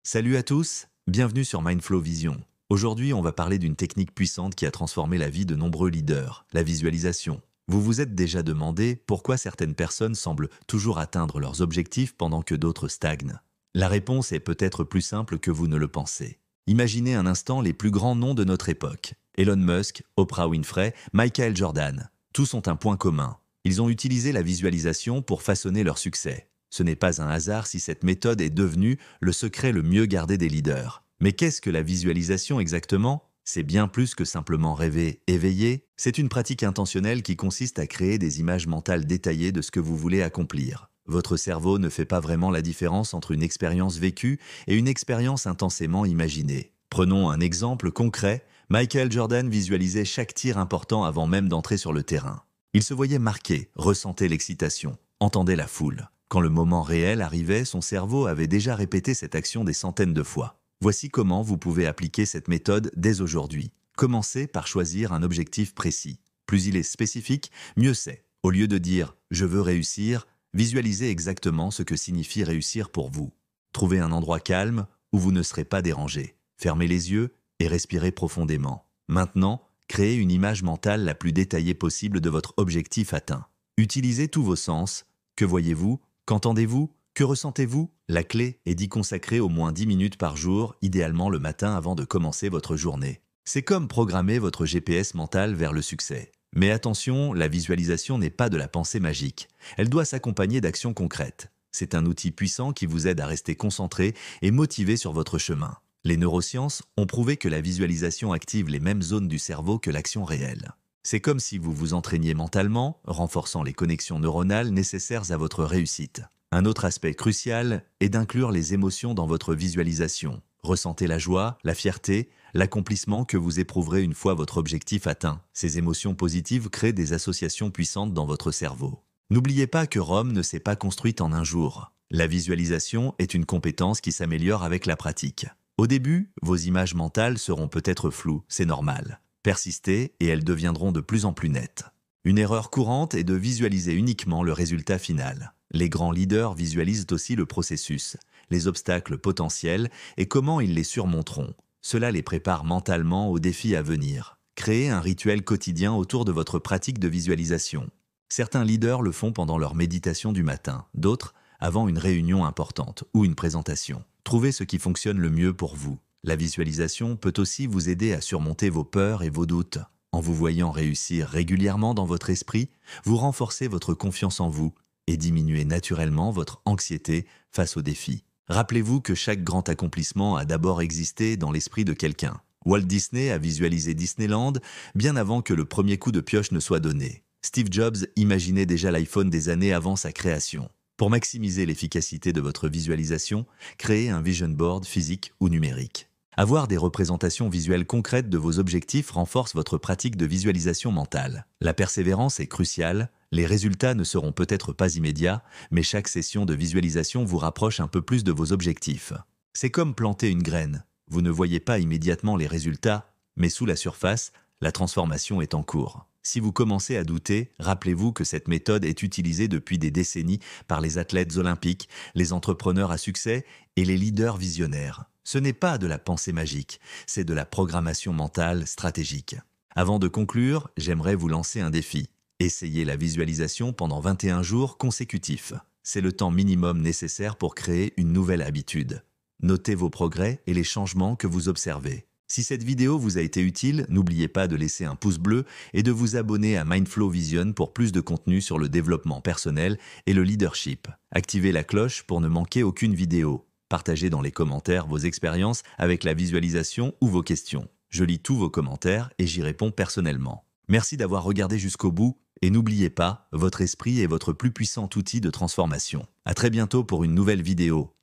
Salut à tous, bienvenue sur Mindflow Vision. Aujourd'hui, on va parler d'une technique puissante qui a transformé la vie de nombreux leaders, la visualisation. Vous vous êtes déjà demandé pourquoi certaines personnes semblent toujours atteindre leurs objectifs pendant que d'autres stagnent. La réponse est peut-être plus simple que vous ne le pensez. Imaginez un instant les plus grands noms de notre époque. Elon Musk, Oprah Winfrey, Michael Jordan. Tous ont un point commun. Ils ont utilisé la visualisation pour façonner leur succès. Ce n'est pas un hasard si cette méthode est devenue le secret le mieux gardé des leaders. Mais qu'est-ce que la visualisation exactement? C'est bien plus que simplement rêver, éveiller. C'est une pratique intentionnelle qui consiste à créer des images mentales détaillées de ce que vous voulez accomplir. Votre cerveau ne fait pas vraiment la différence entre une expérience vécue et une expérience intensément imaginée. Prenons un exemple concret. Michael Jordan visualisait chaque tir important avant même d'entrer sur le terrain. Il se voyait marqué, ressentait l'excitation, entendait la foule. Quand le moment réel arrivait, son cerveau avait déjà répété cette action des centaines de fois. Voici comment vous pouvez appliquer cette méthode dès aujourd'hui. Commencez par choisir un objectif précis. Plus il est spécifique, mieux c'est. Au lieu de dire « je veux réussir », visualisez exactement ce que signifie réussir pour vous. Trouvez un endroit calme où vous ne serez pas dérangé. Fermez les yeux et respirez profondément. Maintenant, créez une image mentale la plus détaillée possible de votre objectif atteint. Utilisez tous vos sens. Que voyez-vous? Qu'entendez-vous? Que ressentez-vous? La clé est d'y consacrer au moins 10 minutes par jour, idéalement le matin avant de commencer votre journée. C'est comme programmer votre GPS mental vers le succès. Mais attention, la visualisation n'est pas de la pensée magique. Elle doit s'accompagner d'actions concrètes. C'est un outil puissant qui vous aide à rester concentré et motivé sur votre chemin. Les neurosciences ont prouvé que la visualisation active les mêmes zones du cerveau que l'action réelle. C'est comme si vous vous entraîniez mentalement, renforçant les connexions neuronales nécessaires à votre réussite. Un autre aspect crucial est d'inclure les émotions dans votre visualisation. Ressentez la joie, la fierté, l'accomplissement que vous éprouverez une fois votre objectif atteint. Ces émotions positives créent des associations puissantes dans votre cerveau. N'oubliez pas que Rome ne s'est pas construite en un jour. La visualisation est une compétence qui s'améliore avec la pratique. Au début, vos images mentales seront peut-être floues, c'est normal. Persistez et elles deviendront de plus en plus nettes. Une erreur courante est de visualiser uniquement le résultat final. Les grands leaders visualisent aussi le processus, les obstacles potentiels et comment ils les surmonteront. Cela les prépare mentalement aux défis à venir. Créez un rituel quotidien autour de votre pratique de visualisation. Certains leaders le font pendant leur méditation du matin, d'autres avant une réunion importante ou une présentation. Trouvez ce qui fonctionne le mieux pour vous. La visualisation peut aussi vous aider à surmonter vos peurs et vos doutes. En vous voyant réussir régulièrement dans votre esprit, vous renforcez votre confiance en vous et diminuez naturellement votre anxiété face aux défis. Rappelez-vous que chaque grand accomplissement a d'abord existé dans l'esprit de quelqu'un. Walt Disney a visualisé Disneyland bien avant que le premier coup de pioche ne soit donné. Steve Jobs imaginait déjà l'iPhone des années avant sa création. Pour maximiser l'efficacité de votre visualisation, créez un vision board physique ou numérique. Avoir des représentations visuelles concrètes de vos objectifs renforce votre pratique de visualisation mentale. La persévérance est cruciale, les résultats ne seront peut-être pas immédiats, mais chaque session de visualisation vous rapproche un peu plus de vos objectifs. C'est comme planter une graine. Vous ne voyez pas immédiatement les résultats, mais sous la surface, la transformation est en cours. Si vous commencez à douter, rappelez-vous que cette méthode est utilisée depuis des décennies par les athlètes olympiques, les entrepreneurs à succès et les leaders visionnaires. Ce n'est pas de la pensée magique, c'est de la programmation mentale stratégique. Avant de conclure, j'aimerais vous lancer un défi. Essayez la visualisation pendant 21 jours consécutifs. C'est le temps minimum nécessaire pour créer une nouvelle habitude. Notez vos progrès et les changements que vous observez. Si cette vidéo vous a été utile, n'oubliez pas de laisser un pouce bleu et de vous abonner à Mindflow Vision pour plus de contenu sur le développement personnel et le leadership. Activez la cloche pour ne manquer aucune vidéo. Partagez dans les commentaires vos expériences avec la visualisation ou vos questions. Je lis tous vos commentaires et j'y réponds personnellement. Merci d'avoir regardé jusqu'au bout et n'oubliez pas, votre esprit est votre plus puissant outil de transformation. À très bientôt pour une nouvelle vidéo.